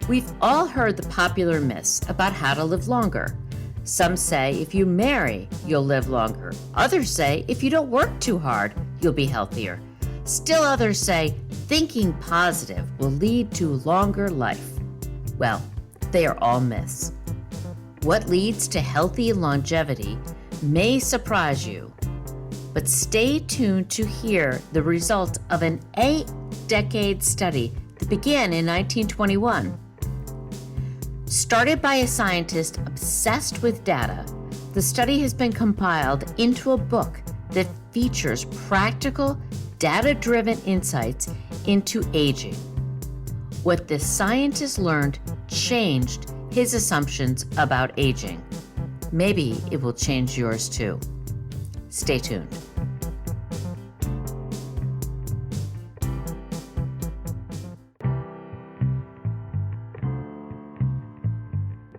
We've all heard the popular myths about how to live longer. Some say if you marry, you'll live longer. Others say if you don't work too hard, you'll be healthier. Still others say thinking positive will lead to longer life. Well, they are all myths. What leads to healthy longevity may surprise you, but stay tuned to hear the result of an 8-decade study that began in 1921. Started by a scientist obsessed with data, the study has been compiled into a book that features practical, data-driven insights into aging. What this scientist learned changed his assumptions about aging. Maybe it will change yours too. Stay tuned.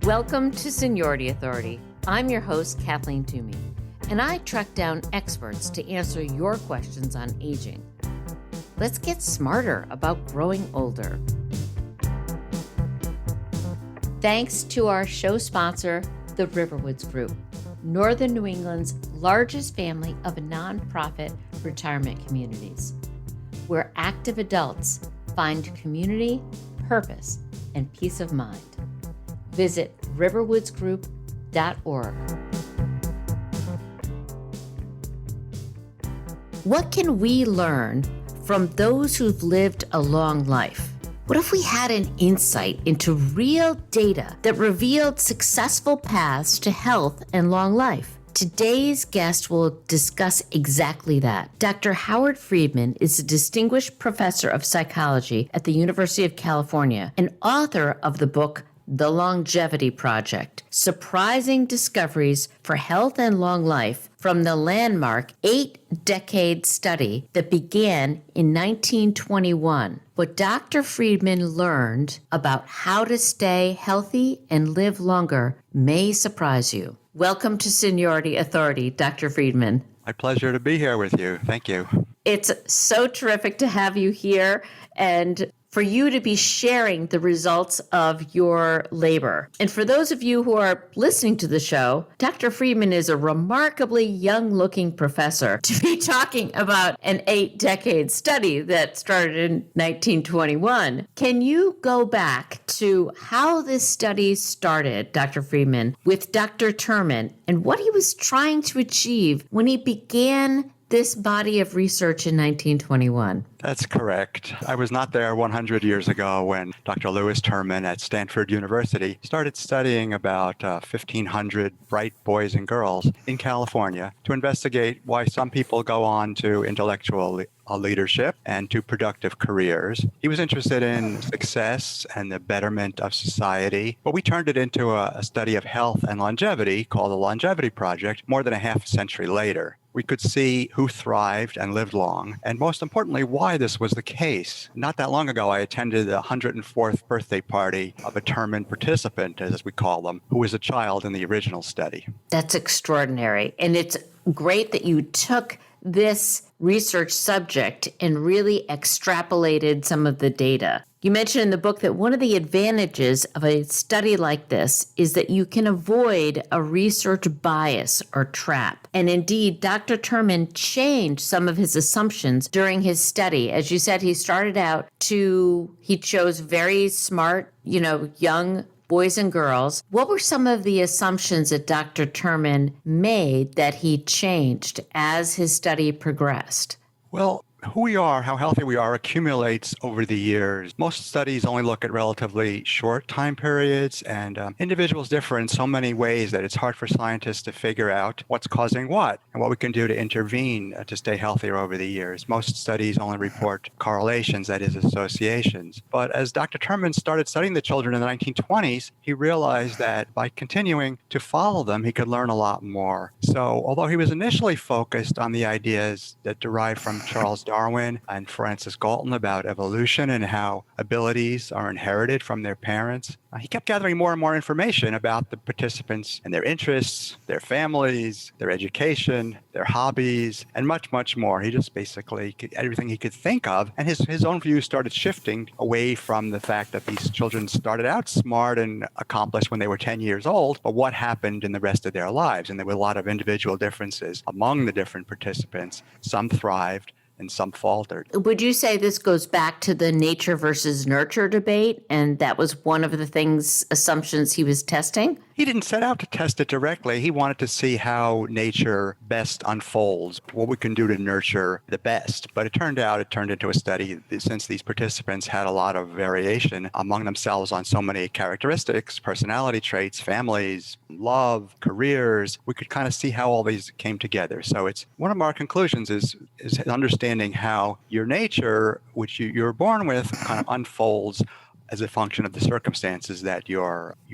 Welcome to Seniority Authority. I'm your host, Cathleen, and I track down experts to answer your questions on aging. Let's get smarter about growing older. Thanks to our show sponsor, the Riverwoods Group, Northern New England's largest family of nonprofit retirement communities, where active adults find community, purpose, and peace of mind. Visit riverwoodsgroup.org. What can we learn from those who've lived a long life? What if we had an insight into real data that revealed successful paths to health and long life? Today's guest will discuss exactly that. Dr. Howard Friedman is a distinguished professor of psychology at the University of California and author of the book The Longevity Project, Surprising Discoveries for Health and Long Life from the landmark 8-decade study that began in 1921. What Dr. Friedman learned about how to stay healthy and live longer may surprise you. Welcome to Seniority Authority, Dr. Friedman. My pleasure to be here with you. Thank you. It's so terrific to have you here and for you to be sharing the results of your labor. And for those of you who are listening to the show, Dr. Friedman is a remarkably young-looking professor to be talking about an 8-decade study that started in 1921. Can you go back to how this study started, Dr. Friedman, with Dr. Turman and what he was trying to achieve when he began this body of research in 1921? That's correct. I was not there 100 years ago when Dr. Lewis Turman at Stanford University started studying about 1,500 bright boys and girls in California to investigate why some people go on to intellectual leadership and to productive careers. He was interested in success and the betterment of society, but we turned it into a study of health and longevity called the Longevity Project more than a half a century later. We could see who thrived and lived long, and most importantly, why this was the case. Not that long ago, I attended the 104th birthday party of a Turman participant, as we call them, who was a child in the original study. That's extraordinary. And it's great that you took this research subject and really extrapolated some of the data. You mentioned in the book that one of the advantages of a study like this is that you can avoid a research bias or trap. And indeed, Dr. Turman changed some of his assumptions during his study. As you said, he chose very smart, young boys and girls. What were some of the assumptions that Dr. Turman made that he changed as his study progressed? Well, who we are, how healthy we are, accumulates over the years. Most studies only look at relatively short time periods, and individuals differ in so many ways that it's hard for scientists to figure out what's causing what and what we can do to intervene to stay healthier over the years. Most studies only report correlations, that is, associations. But as Dr. Turman started studying the children in the 1920s, he realized that by continuing to follow them, he could learn a lot more. So although he was initially focused on the ideas that derived from Charles Darwin and Francis Galton about evolution and how abilities are inherited from their parents. He kept gathering more and more information about the participants and their interests, their families, their education, their hobbies, and much, much more. He just basically everything he could think of. And his own views started shifting away from the fact that these children started out smart and accomplished when they were 10 years old, but what happened in the rest of their lives. And there were a lot of individual differences among the different participants. Some thrived and some faltered. Would you say this goes back to the nature versus nurture debate, and that was one of the assumptions he was testing? He didn't set out to test it directly. He wanted to see how nature best unfolds, what we can do to nurture the best. But it turned into a study, since these participants had a lot of variation among themselves on so many characteristics, personality traits, families, love, careers, we could kind of see how all these came together. So it's one of our conclusions is understanding how your nature, which you're born with, kind of unfolds as a function of the circumstances that you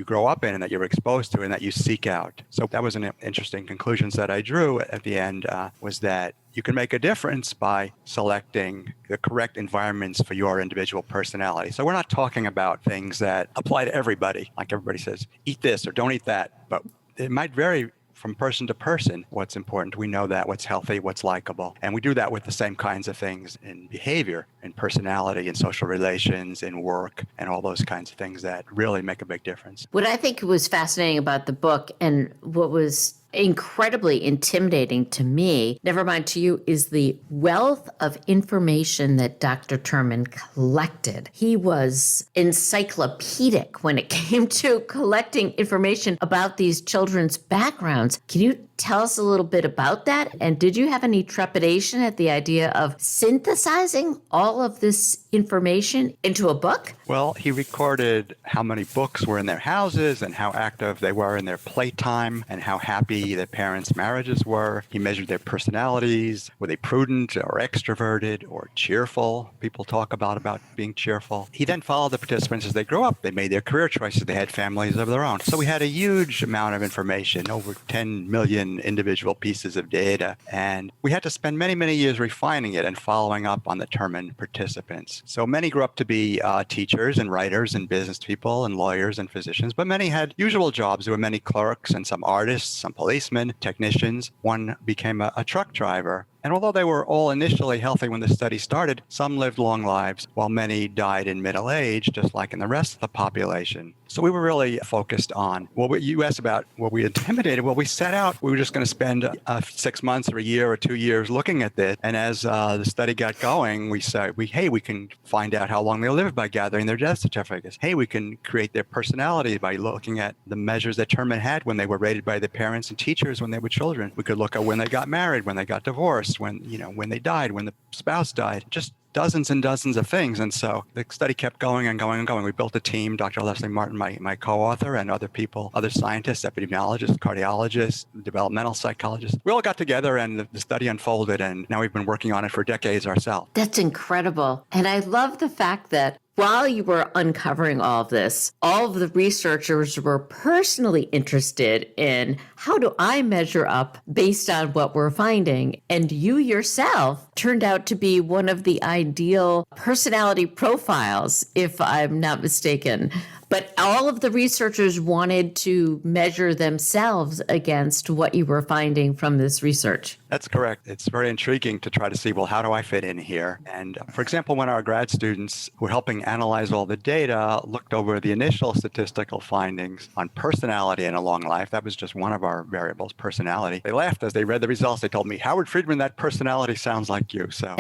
grow up in and that you're exposed to and that you seek out. So that was an interesting conclusions that I drew at the end, was that you can make a difference by selecting the correct environments for your individual personality. So we're not talking about things that apply to everybody. Like everybody says, eat this or don't eat that. But it might vary from person to person what's important. We know that what's healthy, what's likable. And we do that with the same kinds of things in behavior, in personality, in social relations, in work, and all those kinds of things that really make a big difference. What I think was fascinating about the book, and what was incredibly intimidating to me, never mind to you, is the wealth of information that Dr. Turman collected. He was encyclopedic when it came to collecting information about these children's backgrounds. Can you tell us a little bit about that? And did you have any trepidation at the idea of synthesizing all of this information into a book? Well, he recorded how many books were in their houses and how active they were in their playtime and how happy their parents' marriages were. He measured their personalities. Were they prudent or extroverted or cheerful? People talk about being cheerful. He then followed the participants as they grew up. They made their career choices. They had families of their own. So we had a huge amount of information, over 10 million individual pieces of data. And we had to spend many, many years refining it and following up on the Turman participants. So many grew up to be teachers and writers and business people and lawyers and physicians, but many had usual jobs. There were many clerks and some artists, some policemen, technicians. One became a truck driver. And although they were all initially healthy when the study started, some lived long lives, while many died in middle age, just like in the rest of the population. So we were really focused on what you asked about, what we intimidated. Well, we set out, we were just going to spend 6 months or a year or 2 years looking at this. And as the study got going, we said, hey, we can find out how long they lived by gathering their death certificates. Hey, we can create their personality by looking at the measures that Turman had when they were rated by their parents and teachers when they were children. We could look at when they got married, when they got divorced, when they died, when the spouse died, just dozens and dozens of things. And so the study kept going and going and going. We built a team, Dr. Leslie Martin, my co-author, and other people, other scientists, epidemiologists, cardiologists, developmental psychologists. We all got together and the study unfolded, and now we've been working on it for decades ourselves. That's incredible. And I love the fact that while you were uncovering all of this, all of the researchers were personally interested in how do I measure up based on what we're finding? And you yourself turned out to be one of the ideal personality profiles, if I'm not mistaken. But all of the researchers wanted to measure themselves against what you were finding from this research. That's correct. It's very intriguing to try to see, well, how do I fit in here? And for example, when our grad students who were helping analyze all the data looked over the initial statistical findings on personality in a long life, that was just one of our variables, personality. They laughed as they read the results. They told me, Howard Friedman, that personality sounds like you. So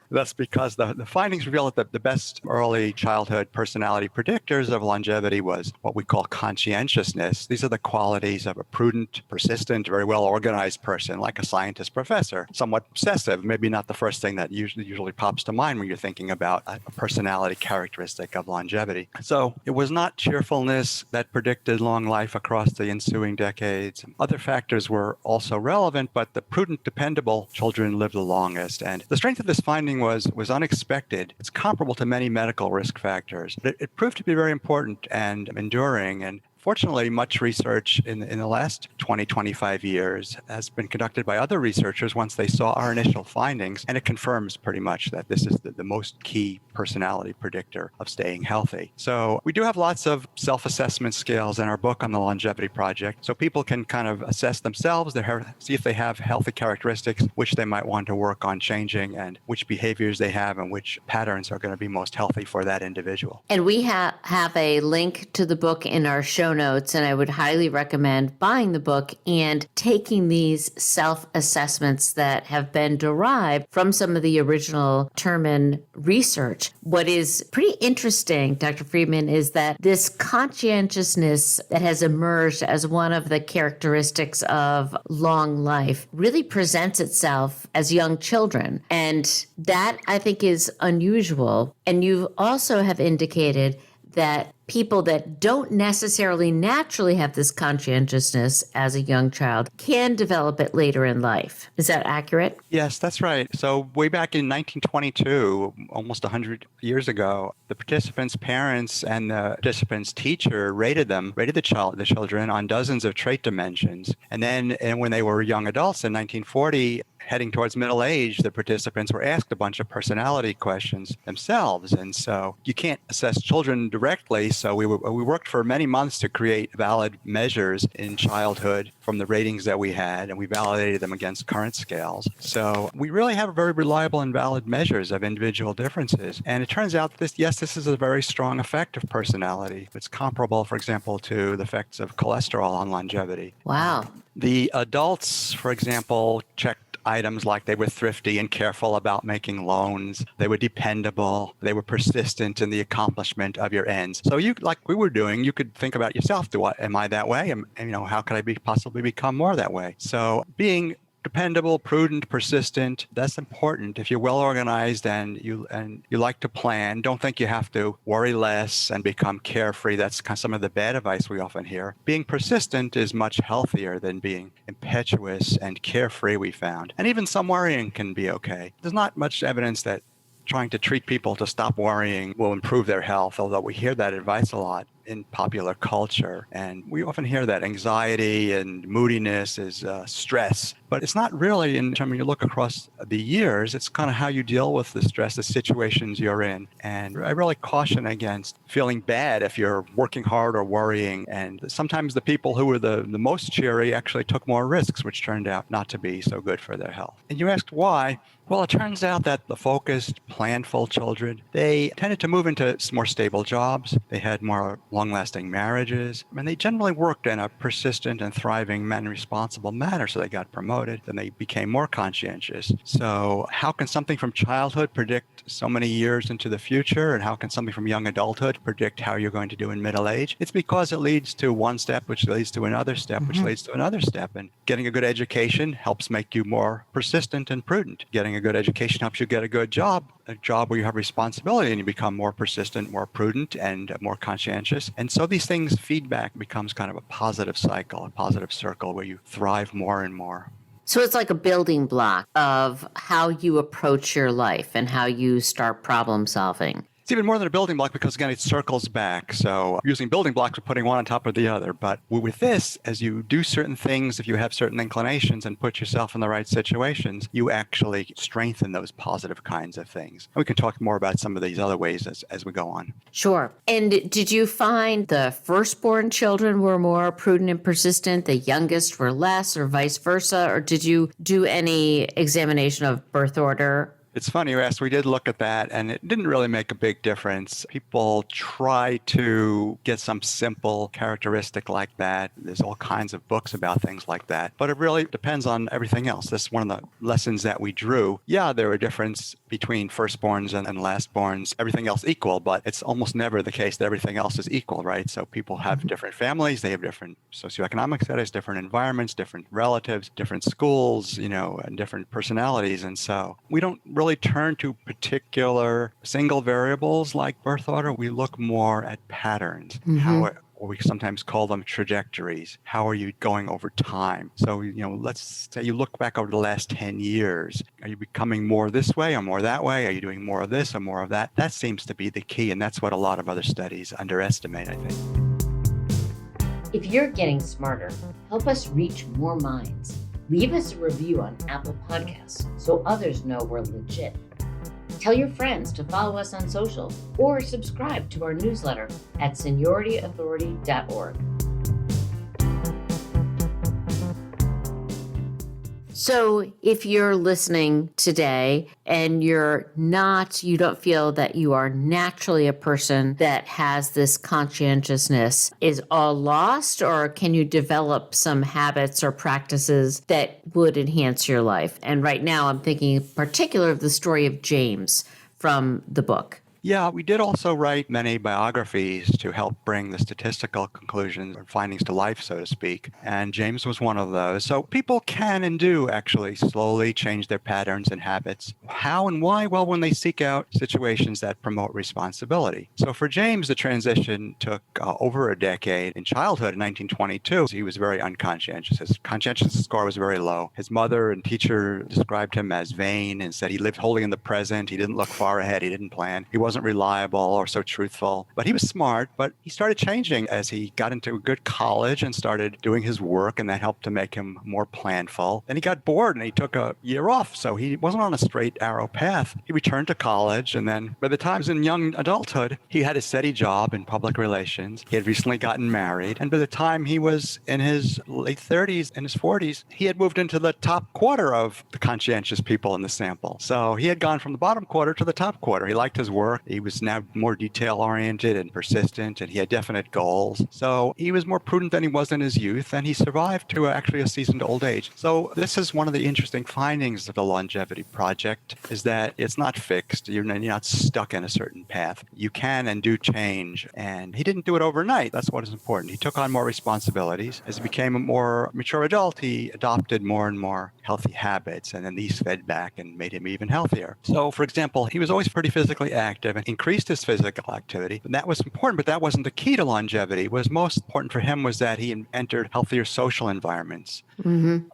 that's because the findings reveal that the best early childhood personality predictors of longevity was what we call conscientiousness. These are the qualities of a prudent, persistent, very well organized person, like a scientist professor, somewhat obsessive, maybe not the first thing that usually pops to mind when you're thinking about a personality characteristic of longevity. So it was not cheerfulness that predicted long life across the ensuing decades. Other factors were also relevant, but the prudent, dependable children lived the longest. And the strength of this finding was unexpected. It's comparable to many medical risk factors. It proved to be very important and enduring. And Fortunately, much research in the last 20, 25 years has been conducted by other researchers once they saw our initial findings, and it confirms pretty much that this is the most key personality predictor of staying healthy. So we do have lots of self-assessment scales in our book on the Longevity Project, so people can kind of assess themselves, see if they have healthy characteristics, which they might want to work on changing, and which behaviors they have and which patterns are going to be most healthy for that individual. And we have a link to the book in our show notes, and I would highly recommend buying the book and taking these self-assessments that have been derived from some of the original Turman research. What is pretty interesting, Dr. Friedman, is that this conscientiousness that has emerged as one of the characteristics of long life really presents itself as young children. And that, I think, is unusual. And you also have indicated that people that don't necessarily naturally have this conscientiousness as a young child can develop it later in life. Is that accurate? Yes, that's right. So way back in 1922, almost 100 years ago, the participants' parents and the participants' teacher rated the children on dozens of trait dimensions. And then when they were young adults in 1940, heading towards middle age, the participants were asked a bunch of personality questions themselves. And so you can't assess children directly. So we worked for many months to create valid measures in childhood from the ratings that we had, and we validated them against current scales. So we really have very reliable and valid measures of individual differences. And it turns out this is a very strong effect of personality. It's comparable, for example, to the effects of cholesterol on longevity. Wow. The adults, for example, checked items like they were thrifty and careful about making loans, they were dependable, they were persistent in the accomplishment of your ends. So you, like we were doing, you could think about yourself, am I that way? And how could I possibly become more that way? So being dependable, prudent, persistent, that's important. If you're well organized and you like to plan, don't think you have to worry less and become carefree. That's kind of some of the bad advice we often hear. Being persistent is much healthier than being impetuous and carefree, we found. And even some worrying can be okay. There's not much evidence that trying to treat people to stop worrying will improve their health, although we hear that advice a lot in popular culture. And we often hear that anxiety and moodiness is stress, but it's not really, when you look across the years, it's kind of how you deal with the stress, the situations you're in. And I really caution against feeling bad if you're working hard or worrying. And sometimes the people who were the most cheery actually took more risks, which turned out not to be so good for their health. And you asked why? Well, it turns out that the focused, planful children, they tended to move into more stable jobs. They had more long-lasting marriages, and they generally worked in a persistent and thriving and responsible manner, so they got promoted, and they became more conscientious. So how can something from childhood predict so many years into the future, and how can something from young adulthood predict how you're going to do in middle age? It's because it leads to one step, which leads to another step, which leads to another step. And getting a good education helps make you more persistent and prudent. Getting a good education helps you get a good job, a job where you have responsibility, and you become more persistent, more prudent, and more conscientious. And so these things, feedback becomes kind of a positive cycle, a positive circle where you thrive more and more. So it's like a building block of how you approach your life and how you start problem solving. It's even more than a building block because, again, it circles back. So using building blocks, we're putting one on top of the other. But with this, as you do certain things, if you have certain inclinations and put yourself in the right situations, you actually strengthen those positive kinds of things. And we can talk more about some of these other ways as we go on. Sure. And did you find the firstborn children were more prudent and persistent, the youngest were less, or vice versa? Or did you do any examination of birth order? It's funny you asked. We did look at that, and it didn't really make a big difference. People try to get some simple characteristic like that. There's all kinds of books about things like that, but it really depends on everything else. That's one of the lessons that we drew. Yeah, there are a difference between firstborns and lastborns, everything else equal, but it's almost never the case that everything else is equal, right? So people have different families, they have different socioeconomic status, different environments, different relatives, different schools, and different personalities. And so we don't really turn to particular single variables like birth order. We look more at patterns, or we sometimes call them trajectories. How are you going over time? So, let's say you look back over the last 10 years. Are you becoming more this way or more that way? Are you doing more of this or more of that? That seems to be the key, and that's what a lot of other studies underestimate, I think. If you're getting smarter, help us reach more minds. Leave us a review on Apple Podcasts so others know we're legit. Tell your friends to follow us on social or subscribe to our newsletter at seniorityauthority.org. So if you're listening today and you don't feel that you are naturally a person that has this conscientiousness, is all lost, or can you develop some habits or practices that would enhance your life? And right now I'm thinking in particular of the story of James from the book. Yeah, we did also write many biographies to help bring the statistical conclusions or findings to life, so to speak. And James was one of those. So people can and do actually slowly change their patterns and habits. How and why? Well, when they seek out situations that promote responsibility. So for James, the transition took over a decade. In childhood, in 1922, he was very unconscientious. His conscientiousness score was very low. His mother and teacher described him as vain and said he lived wholly in the present. He didn't look far ahead. He didn't plan. He wasn't reliable or so truthful, but he was smart. But he started changing as he got into a good college and started doing his work, and that helped to make him more planful. Then he got bored and he took a year off, so he wasn't on a straight arrow path. He returned to college, and then by the time he was in young adulthood, he had a steady job in public relations. He had recently gotten married, and by the time he was in his late 30s and his 40s, he had moved into the top quarter of the conscientious people in the sample. So he had gone from the bottom quarter to the top quarter. He liked his work. He was now more detail-oriented and persistent, and he had definite goals. So he was more prudent than he was in his youth, and he survived to actually a seasoned old age. So this is one of the interesting findings of the Longevity Project, is that it's not fixed. You're not stuck in a certain path. You can and do change, and he didn't do it overnight. That's what is important. He took on more responsibilities. As he became a more mature adult, he adopted more and more healthy habits, and then these fed back and made him even healthier. So, for example, he was always pretty physically active and increased his physical activity. And that was important, but that wasn't the key to longevity. What was most important for him was that he entered healthier social environments,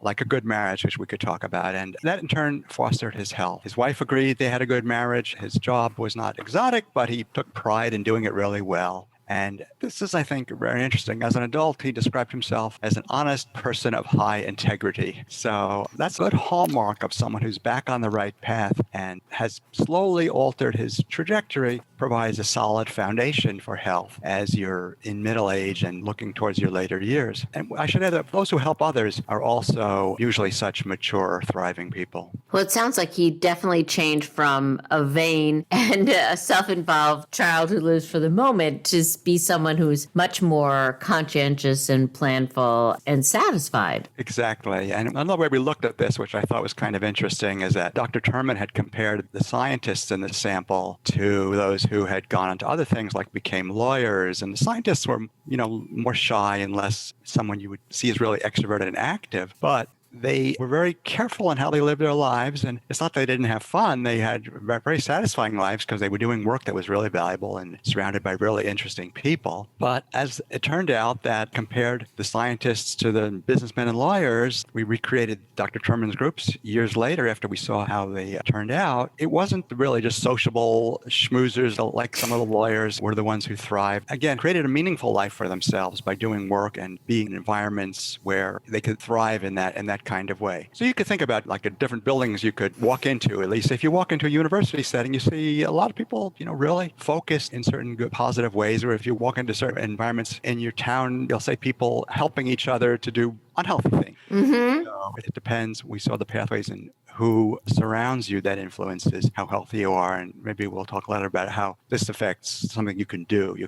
like a good marriage, which we could talk about. And that, in turn, fostered his health. His wife agreed they had a good marriage. His job was not exotic, but he took pride in doing it really well. And this is, I think, very interesting. As an adult, he described himself as an honest person of high integrity. So that's a good hallmark of someone who's back on the right path and has slowly altered his trajectory, provides a solid foundation for health as you're in middle age and looking towards your later years. And I should add that those who help others are also usually such mature, thriving people. Well, it sounds like he definitely changed from a vain and a self-involved child who lives for the moment to be someone who's much more conscientious and planful and satisfied. Exactly. And another way we looked at this, which I thought was kind of interesting, is that Dr. Turman had compared the scientists in the sample to those who had gone on to other things, like became lawyers. And the scientists were, more shy and less someone you would see as really extroverted and active. But they were very careful in how they lived their lives. And it's not that they didn't have fun. They had very satisfying lives because they were doing work that was really valuable and surrounded by really interesting people. But as it turned out that compared the scientists to the businessmen and lawyers, we recreated Dr. Turman's groups years later after we saw how they turned out. It wasn't really just sociable schmoozers like some of the lawyers were the ones who thrived. Again, created a meaningful life for themselves by doing work and being in environments where they could thrive in that kind of way. So you could think about like different buildings you could walk into. At least if you walk into a university setting, you see a lot of people, really focused in certain good, positive ways. Or if you walk into certain environments in your town, you'll say people helping each other to do unhealthy things. So it depends. We saw the pathways in who surrounds you that influences how healthy you are. And maybe we'll talk later about how this affects something you can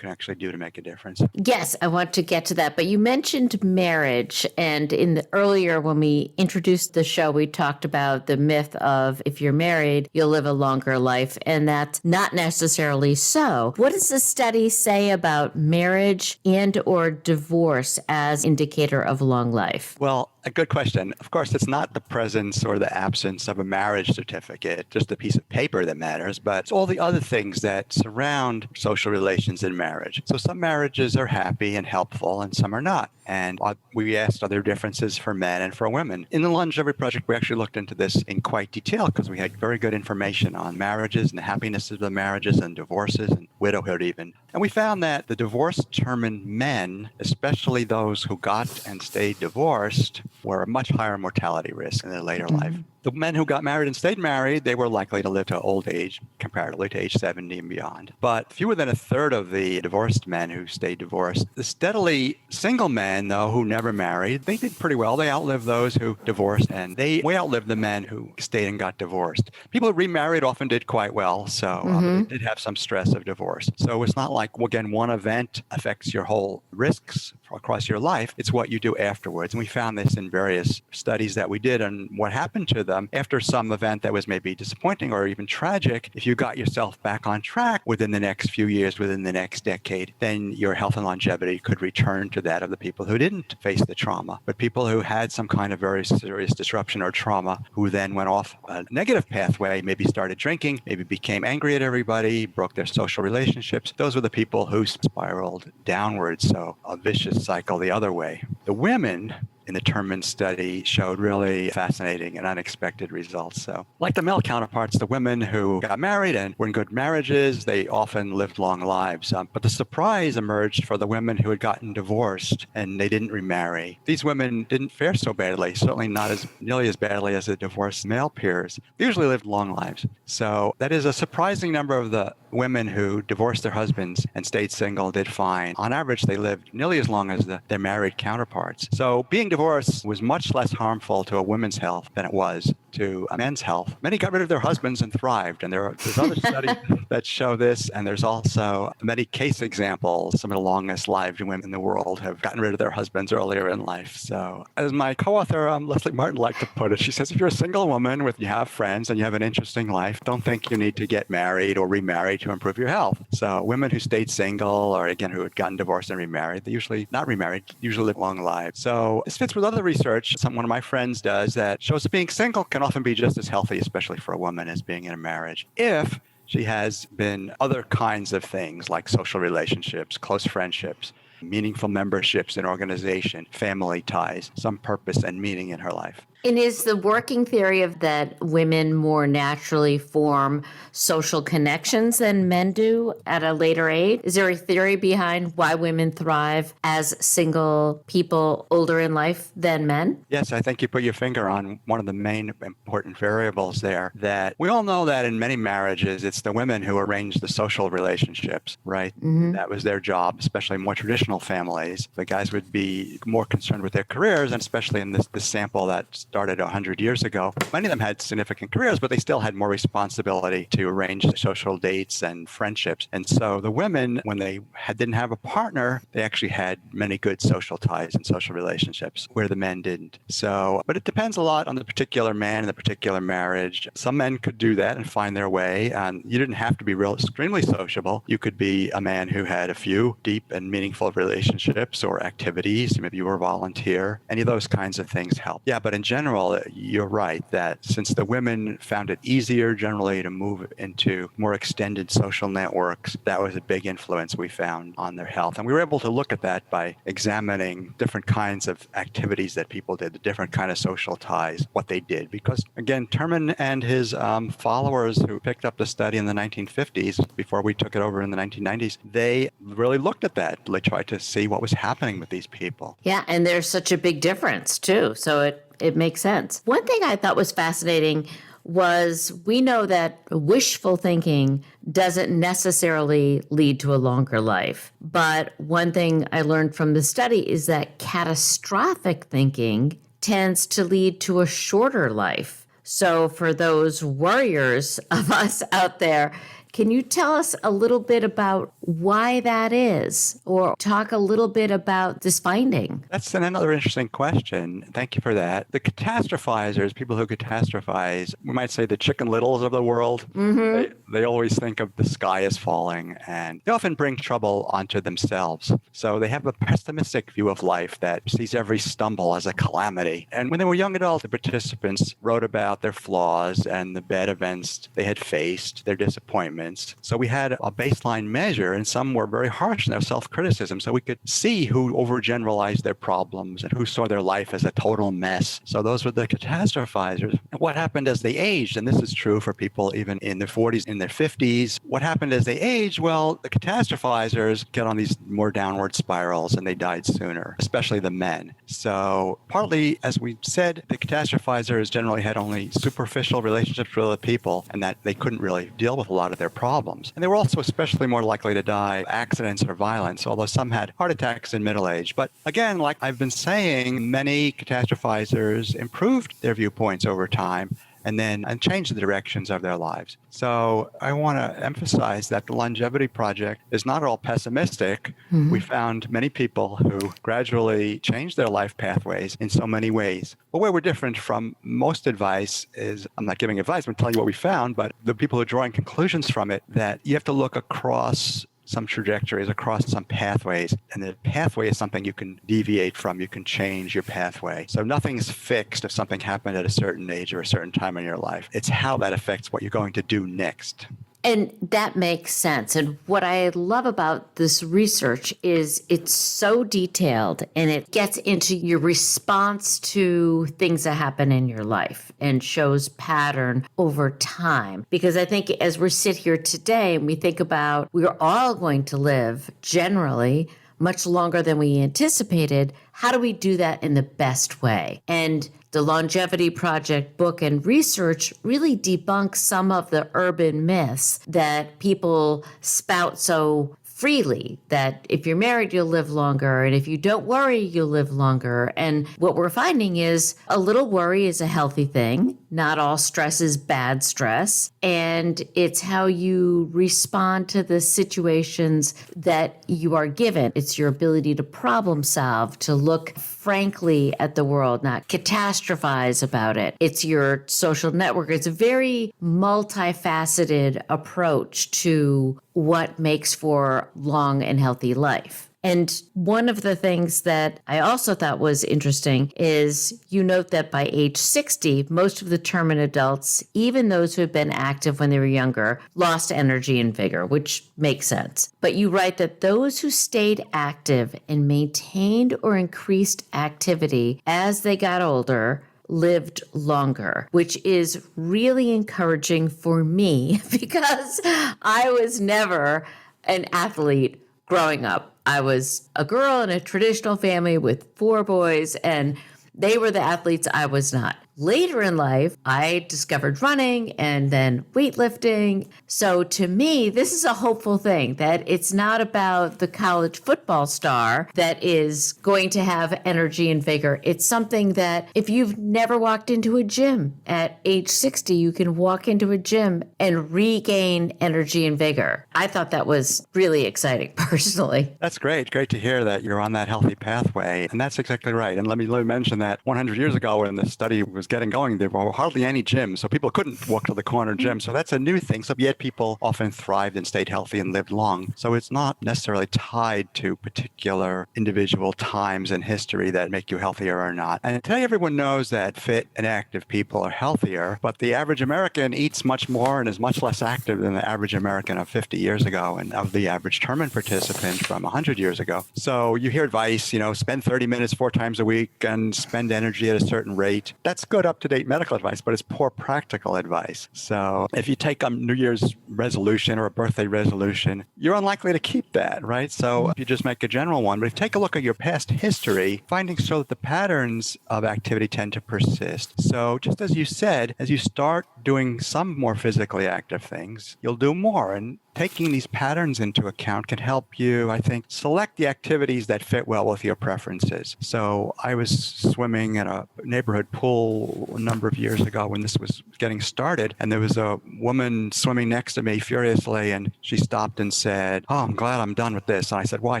actually do to make a difference. Yes, I want to get to that. But you mentioned marriage. And in the earlier, when we introduced the show, we talked about the myth of if you're married, you'll live a longer life. And that's not necessarily so. What does the study say about marriage and or divorce as indicator of long life? Well, a good question. Of course, it's not the presence or the absence of a marriage certificate, just a piece of paper that matters, but it's all the other things that surround social relations in marriage. So some marriages are happy and helpful and some are not. And we asked, are there differences for men and for women? In the Longevity Project, we actually looked into this in quite detail because we had very good information on marriages and the happiness of the marriages and divorces. And widowhood even. And we found that the divorced Turman men, especially those who got and stayed divorced, were a much higher mortality risk in their later life. The men who got married and stayed married, they were likely to live to old age, comparatively to age 70 and beyond. But fewer than a third of the divorced men who stayed divorced. The steadily single men, though, who never married, they did pretty well. They outlived those who divorced, and they way outlived the men who stayed and got divorced. People who remarried often did quite well, so they did have some stress of divorce. So it's not like, well, again, one event affects your whole risks across your life. It's what you do afterwards. And we found this in various studies that we did on what happened to them after some event that was maybe disappointing or even tragic. If you got yourself back on track within the next few years, within the next decade, then your health and longevity could return to that of the people who didn't face the trauma. But people who had some kind of very serious disruption or trauma, who then went off a negative pathway, maybe started drinking, maybe became angry at everybody, broke their social relationships, those were the people who spiraled downwards. So a vicious cycle the other way. The women in the Turmans study showed really fascinating and unexpected results. So like the male counterparts, the women who got married and were in good marriages, they often lived long lives. But the surprise emerged for the women who had gotten divorced and they didn't remarry. These women didn't fare so badly, certainly not nearly as badly as the divorced male peers. They usually lived long lives. So that is a surprising number of the women who divorced their husbands and stayed single did fine. On average, they lived nearly as long as their married counterparts. So being divorced was much less harmful to a woman's health than it was to a men's health. Many got rid of their husbands and thrived, and there's other studies that show this, and there's also many case examples. Some of the longest-lived women in the world have gotten rid of their husbands earlier in life. So as my co-author, Leslie Martin, liked to put it, she says, if you're a single woman you have friends and you have an interesting life, don't think you need to get married or remarry to improve your health. So women who stayed single, or again, who had gotten divorced and remarried, they usually not remarried, usually live long lives. So this fits with other research one of my friends does that shows that being single can often be just as healthy, especially for a woman, as being in a marriage, if she has been other kinds of things like social relationships, close friendships, meaningful memberships in organization, family ties, some purpose and meaning in her life. And is the working theory of that women more naturally form social connections than men do at a later age? Is there a theory behind why women thrive as single people older in life than men? Yes, I think you put your finger on one of the main important variables there, that we all know that in many marriages, it's the women who arrange the social relationships, right? Mm-hmm. That was their job, especially in more traditional families. The guys would be more concerned with their careers, and especially in this sample that started 100 years ago. Many of them had significant careers, but they still had more responsibility to arrange social dates and friendships. And so the women, when they didn't have a partner, they actually had many good social ties and social relationships where the men didn't. So, but it depends a lot on the particular man and the particular marriage. Some men could do that and find their way. And you didn't have to be extremely sociable. You could be a man who had a few deep and meaningful relationships or activities. Maybe you were a volunteer. Any of those kinds of things help. Yeah, but in general, you're right that since the women found it easier generally to move into more extended social networks, that was a big influence we found on their health. And we were able to look at that by examining different kinds of activities that people did, the different kind of social ties, what they did. Because again, Turman and his followers who picked up the study in the 1950s, before we took it over in the 1990s, they really looked at that. They tried to see what was happening with these people. Yeah, and there's such a big difference too. So it makes sense. One thing I thought was fascinating was we know that wishful thinking doesn't necessarily lead to a longer life. But one thing I learned from the study is that catastrophic thinking tends to lead to a shorter life. So for those warriors of us out there, can you tell us a little bit about why that is, or talk a little bit about this finding? That's another interesting question. Thank you for that. The catastrophizers, people who catastrophize, we might say the Chicken Littles of the world, they always think of the sky as falling, and they often bring trouble onto themselves. So they have a pessimistic view of life that sees every stumble as a calamity. And when they were young adults, the participants wrote about their flaws and the bad events they had faced, their disappointments, measurements. So we had a baseline measure, and some were very harsh in their self-criticism. So we could see who overgeneralized their problems and who saw their life as a total mess. So those were the catastrophizers. And what happened as they aged, and this is true for people even in their 40s, in their 50s, what happened as they age? Well, the catastrophizers get on these more downward spirals and they died sooner, especially the men. So partly, as we said, the catastrophizers generally had only superficial relationships with other people and that they couldn't really deal with a lot of their problems. And they were also especially more likely to die of accidents or violence, although some had heart attacks in middle age. But again, like I've been saying, many catastrophizers improved their viewpoints over time and change the directions of their lives. So I want to emphasize that the Longevity Project is not at all pessimistic. Mm-hmm. We found many people who gradually changed their life pathways in so many ways. But where we're different from most advice is, I'm not giving advice, I'm telling you what we found, but the people who are drawing conclusions from it, that you have to look across some trajectories, across some pathways, and the pathway is something you can deviate from. You can change your pathway. So nothing's fixed if something happened at a certain age or a certain time in your life. It's how that affects what you're going to do next. And that makes sense. And what I love about this research is it's so detailed and it gets into your response to things that happen in your life and shows pattern over time. Because I think as we sit here today and we think about we're all going to live generally much longer than we anticipated, how do we do that in the best way? And the Longevity Project book and research really debunks some of the urban myths that people spout so freely, that if you're married, you'll live longer, and if you don't worry, you'll live longer. And what we're finding is a little worry is a healthy thing. Not all stress is bad stress. And it's how you respond to the situations that you are given. It's your ability to problem solve, to look frankly at the world, not catastrophize about it. It's your social network. It's a very multifaceted approach to what makes for long and healthy life. And one of the things that I also thought was interesting is you note that by age 60, most of the Turman adults, even those who had been active when they were younger, lost energy and vigor, which makes sense. But you write that those who stayed active and maintained or increased activity as they got older lived longer, which is really encouraging for me because I was never an athlete growing up. I was a girl in a traditional family with 4 boys, and they were the athletes. I was not. Later in life, I discovered running and then weightlifting. So to me, this is a hopeful thing that it's not about the college football star that is going to have energy and vigor. It's something that if you've never walked into a gym at age 60, you can walk into a gym and regain energy and vigor. I thought that was really exciting personally. That's great. Great to hear that you're on that healthy pathway. And that's exactly right. And let me mention that 100 years ago when the study was getting going, there were hardly any gyms, so people couldn't walk to the corner gym. So that's a new thing. So yet people often thrived and stayed healthy and lived long. So it's not necessarily tied to particular individual times in history that make you healthier or not. And today everyone knows that fit and active people are healthier, but the average American eats much more and is much less active than the average American of 50 years ago and of the average Turman participant from 100 years ago. So you hear advice, spend 30 minutes 4 times a week and spend energy at a certain rate. That's good up-to-date medical advice, but it's poor practical advice. So if you take a New Year's resolution or a birthday resolution, you're unlikely to keep that, right? So if you just make a general one, but if you take a look at your past history, findings show that the patterns of activity tend to persist. So just as you said, as you start doing some more physically active things, you'll do more. And taking these patterns into account can help you, I think, select the activities that fit well with your preferences. So I was swimming in a neighborhood pool a number of years ago when this was getting started, and there was a woman swimming next to me furiously, and she stopped and said, "Oh, I'm glad I'm done with this." And I said, "Why?"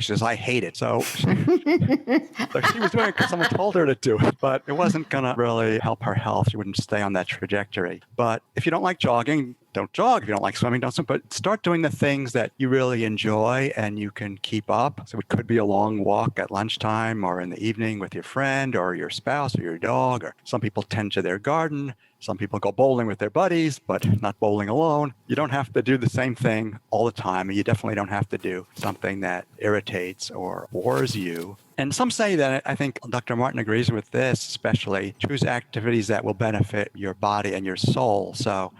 She says, "I hate it." So she was doing it because someone told her to do it, but it wasn't going to really help her health. She wouldn't stay on that trajectory. But if you don't like jogging, don't jog. If you don't like swimming, don't swim. But start doing the things that you really enjoy and you can keep up. So it could be a long walk at lunchtime or in the evening with your friend or your spouse or your dog, or some people tend to their garden. Some people go bowling with their buddies, but not bowling alone. You don't have to do the same thing all the time. And you definitely don't have to do something that irritates or bores you. And some say that, I think Dr. Martin agrees with this, especially choose activities that will benefit your body and your soul. So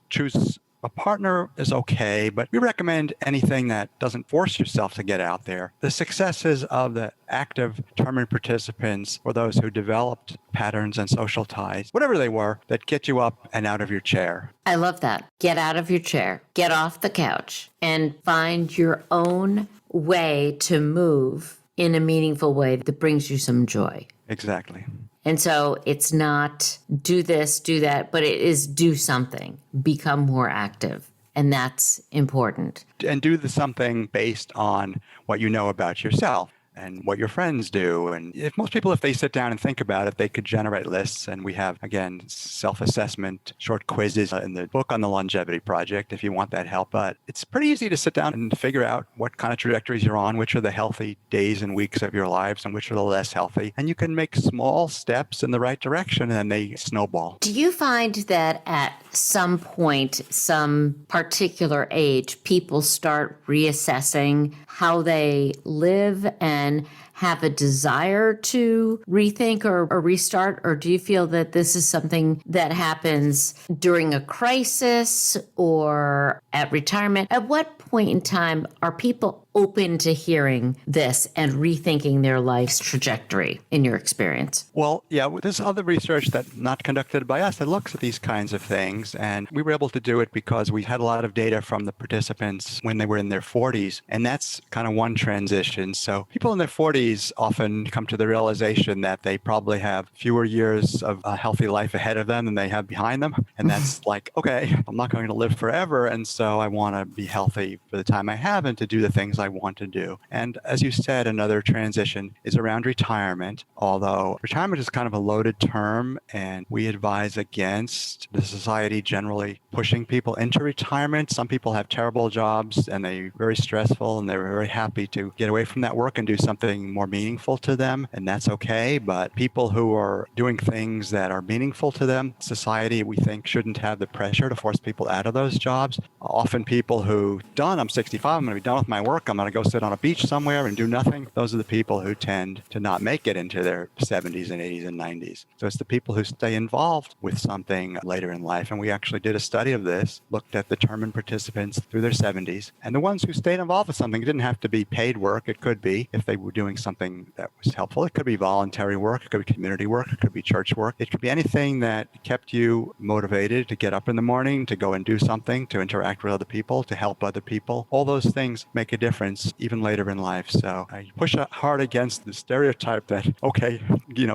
choose a partner is okay, but we recommend anything that doesn't force yourself to get out there. The successes of the active Turman participants were those who developed patterns and social ties, whatever they were, that get you up and out of your chair. I love that. Get out of your chair, get off the couch, and find your own way to move in a meaningful way that brings you some joy. Exactly. And so it's not do this, do that, but it is do something, become more active. And that's important. And do the something based on what you know about yourself and what your friends do. And if most people, if they sit down and think about it, they could generate lists. And we have, again, self-assessment, short quizzes in the book on the Longevity Project, if you want that help. But it's pretty easy to sit down and figure out what kind of trajectories you're on, which are the healthy days and weeks of your lives, and which are the less healthy. And you can make small steps in the right direction, and then they snowball. Do you find that at some point, some particular age, people start reassessing how they live and have a desire to rethink or restart? Or do you feel that this is something that happens during a crisis or at retirement? At what point in time are people open to hearing this and rethinking their life's trajectory in your experience? Well, yeah, there's other research that not conducted by us that looks at these kinds of things. And we were able to do it because we had a lot of data from the participants when they were in their 40s. And that's kind of one transition. So people in their 40s often come to the realization that they probably have fewer years of a healthy life ahead of them than they have behind them. And that's like, okay, I'm not going to live forever. And so I want to be healthy for the time I have and to do the things I want to do. And as you said, another transition is around retirement, although retirement is kind of a loaded term, and we advise against the society generally pushing people into retirement. Some people have terrible jobs and they're very stressful, and they're very happy to get away from that work and do something more meaningful to them, and that's okay. But people who are doing things that are meaningful to them, society, we think, shouldn't have the pressure to force people out of those jobs. Often people who, I'm 65, I'm going to be done with my work, I'm going to go sit on a beach somewhere and do nothing. Those are the people who tend to not make it into their 70s and 80s and 90s. So it's the people who stay involved with something later in life. And we actually did a study of this, looked at the Turman participants through their 70s. And the ones who stayed involved with something, it didn't have to be paid work. It could be, if they were doing something that was helpful, it could be voluntary work, it could be community work, it could be church work. It could be anything that kept you motivated to get up in the morning, to go and do something, to interact with other people, to help other people. All those things make a difference even later in life. So I push hard against the stereotype that, okay,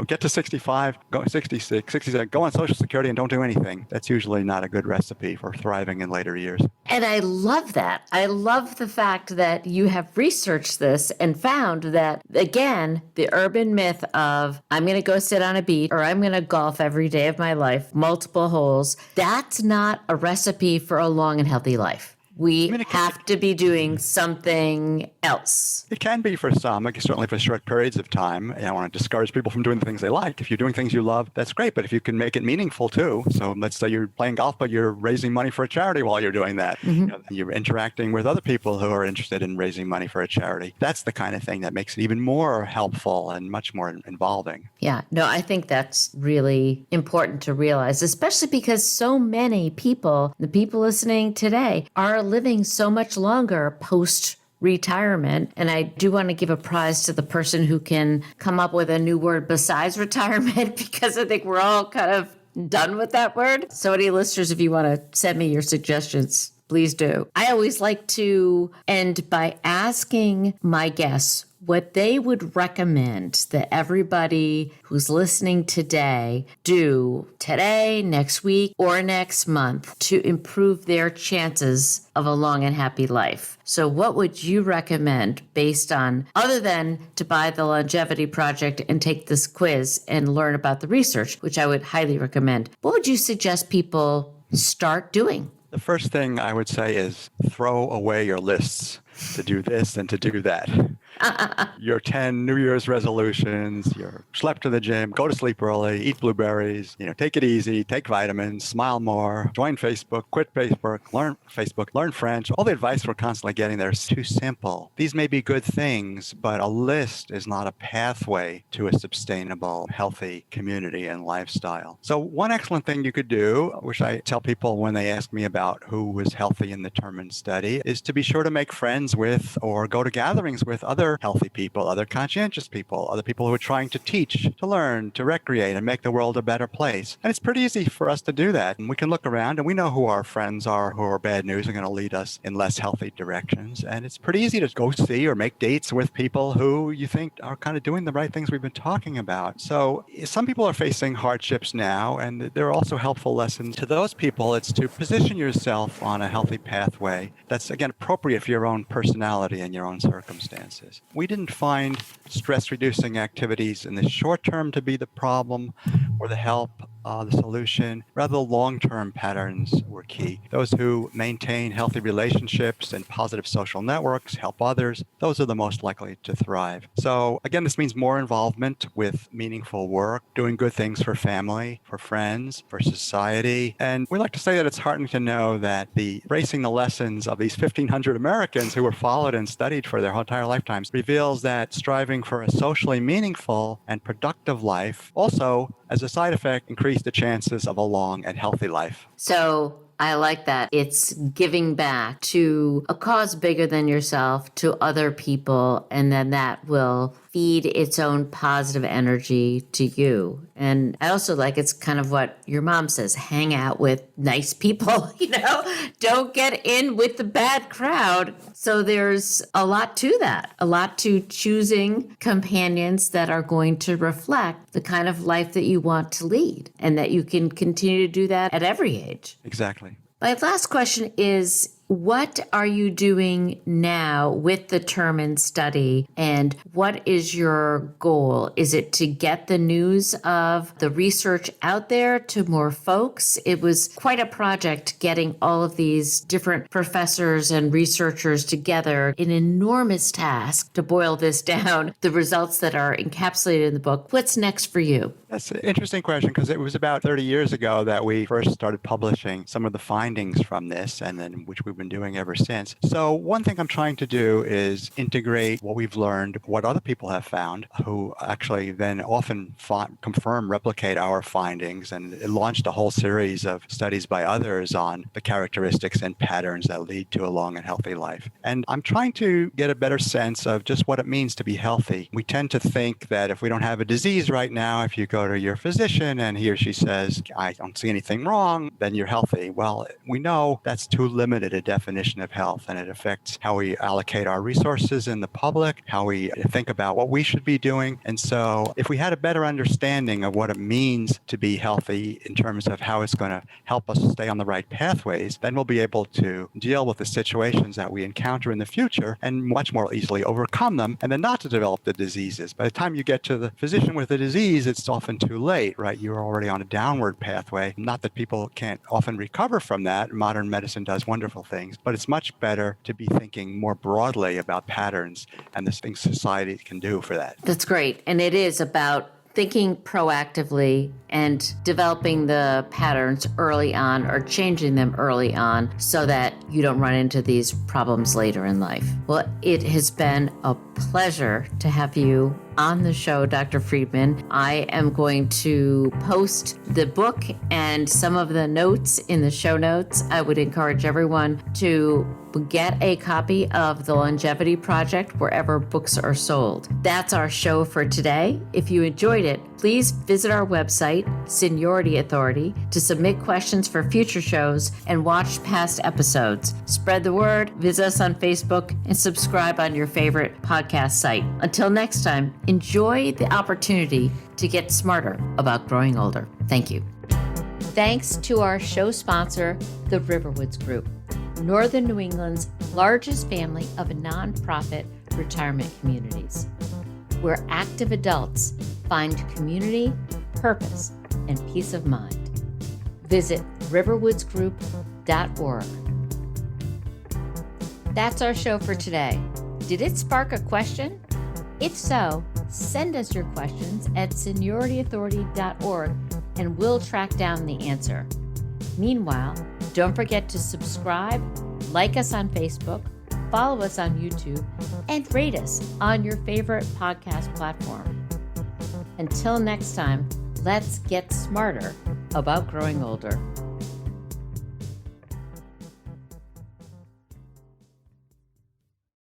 get to 65, go 66, 67, go on Social Security and don't do anything. That's usually not a good recipe for thriving in later years. And I love that. I love the fact that you have researched this and found that, again, the urban myth of I'm going to go sit on a beach or I'm going to golf every day of my life, multiple holes, that's not a recipe for a long and healthy life. We have to be doing something else. It can be for some, certainly for short periods of time. I don't want to discourage people from doing the things they like. If you're doing things you love, that's great. But if you can make it meaningful too. So let's say you're playing golf, but you're raising money for a charity while you're doing that. Mm-hmm. You're interacting with other people who are interested in raising money for a charity. That's the kind of thing that makes it even more helpful and much more involving. Yeah, no, I think that's really important to realize, especially because so many people, the people listening today, are living so much longer post-retirement. And I do want to give a prize to the person who can come up with a new word besides retirement, because I think we're all kind of done with that word. So any listeners, if you want to send me your suggestions, please do. I always like to end by asking my guests what they would recommend that everybody who's listening today do today, next week, or next month to improve their chances of a long and happy life. So what would you recommend based on, other than to buy the Longevity Project and take this quiz and learn about the research, which I would highly recommend, what would you suggest people start doing? The first thing I would say is throw away your lists to do this and to do that. Your 10 New Year's resolutions, your schlep to the gym, go to sleep early, eat blueberries, take it easy, take vitamins, smile more, join Facebook, quit Facebook, learn French. All the advice we're constantly getting there is too simple. These may be good things, but a list is not a pathway to a sustainable, healthy community and lifestyle. So one excellent thing you could do, which I tell people when they ask me about who was healthy in the Turmans study, is to be sure to make friends with or go to gatherings with other healthy people, other conscientious people, other people who are trying to teach, to learn, to recreate, and make the world a better place. And it's pretty easy for us to do that. And we can look around and we know who our friends are who are bad news are going to lead us in less healthy directions. And it's pretty easy to go see or make dates with people who you think are kind of doing the right things we've been talking about. So some people are facing hardships now, and there are also helpful lessons to those people. It's to position yourself on a healthy pathway that's, again, appropriate for your own personality and your own circumstances. We didn't find stress-reducing activities in the short term to be the problem or the help, the solution. Rather, the long-term patterns were key. Those who maintain healthy relationships and positive social networks, help others, those are the most likely to thrive. So again, this means more involvement with meaningful work, doing good things for family, for friends, for society. And we like to say that it's heartening to know that embracing the lessons of these 1,500 Americans who were followed and studied for their whole entire lifetimes reveals that striving for a socially meaningful and productive life also, as a side effect, increase the chances of a long and healthy life. So I like that. It's giving back to a cause bigger than yourself, to other people, and then that will feed its own positive energy to you. And I also like, it's kind of what your mom says, hang out with nice people, don't get in with the bad crowd. So there's a lot to that, a lot to choosing companions that are going to reflect the kind of life that you want to lead, and that you can continue to do that at every age. Exactly. My last question is, what are you doing now with the Turmans study, and what is your goal? Is it to get the news of the research out there to more folks? It was quite a project getting all of these different professors and researchers together, an enormous task to boil this down, the results that are encapsulated in the book. What's next for you? That's an interesting question, because it was about 30 years ago that we first started publishing some of the findings from this, and then which we've been doing ever since. So one thing I'm trying to do is integrate what we've learned, what other people have found, who actually then often confirm, replicate our findings, and it launched a whole series of studies by others on the characteristics and patterns that lead to a long and healthy life. And I'm trying to get a better sense of just what it means to be healthy. We tend to think that if we don't have a disease right now, if you go to your physician and he or she says, I don't see anything wrong, then you're healthy. Well, we know that's too limited a definition of health, and it affects how we allocate our resources in the public, how we think about what we should be doing. And so if we had a better understanding of what it means to be healthy in terms of how it's going to help us stay on the right pathways, then we'll be able to deal with the situations that we encounter in the future and much more easily overcome them, and then not to develop the diseases. By the time you get to the physician with the disease, it's often too late, right? You're already on a downward pathway. Not that people can't often recover from that. Modern medicine does wonderful things, but it's much better to be thinking more broadly about patterns and the things society can do for that. That's great. And it is about thinking proactively and developing the patterns early on, or changing them early on, so that you don't run into these problems later in life. Well, it has been a pleasure to have you on the show, Dr. Friedman. I am going to post the book and some of the notes in the show notes. I would encourage everyone to get a copy of The Longevity Project wherever books are sold. That's our show for today. If you enjoyed it, please visit our website, Seniority Authority, to submit questions for future shows and watch past episodes. Spread the word, visit us on Facebook, and subscribe on your favorite podcast site. Until next time, enjoy the opportunity to get smarter about growing older. Thank you. Thanks to our show sponsor, the Riverwoods Group, Northern New England's largest family of nonprofit retirement communities, where active adults find community, purpose, and peace of mind. Visit riverwoodsgroup.org. That's our show for today. Did it spark a question? If so, send us your questions at seniorityauthority.org and we'll track down the answer. Meanwhile, don't forget to subscribe, like us on Facebook, follow us on YouTube, and rate us on your favorite podcast platform. Until next time, let's get smarter about growing older.